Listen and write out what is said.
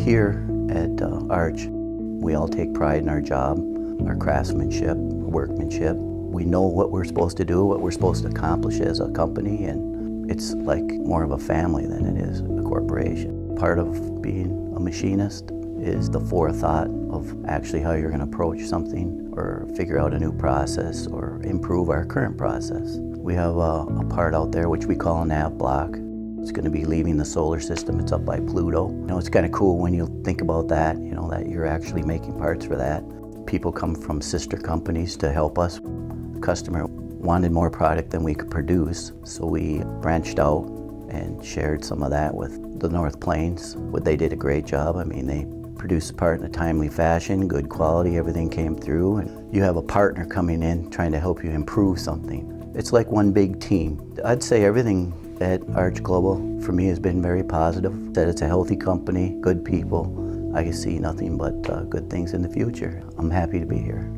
Here at Arch, we all take pride in our job, our craftsmanship, workmanship. We know what we're supposed to do, what we're supposed to accomplish as a company, and it's like more of a family than it is a corporation. Part of being a machinist is the forethought of actually how you're going to approach something or figure out a new process or improve our current process. We have a part out there which we call a nav block. It's going to be leaving the solar system. It's up by Pluto. It's kind of cool when you think about that, that you're actually making parts for that. People come from sister companies to help us. The customer wanted more product than we could produce, so we branched out and shared some of that with the North Plains. They did a great job. They produced the part in a timely fashion, good quality, everything came through. And you have a partner coming in trying to help you improve something. It's like one big team. I'd say everything at Arch Global for me has been very positive. That it's a healthy company, good people. I can see nothing but good things in the future. I'm happy to be here.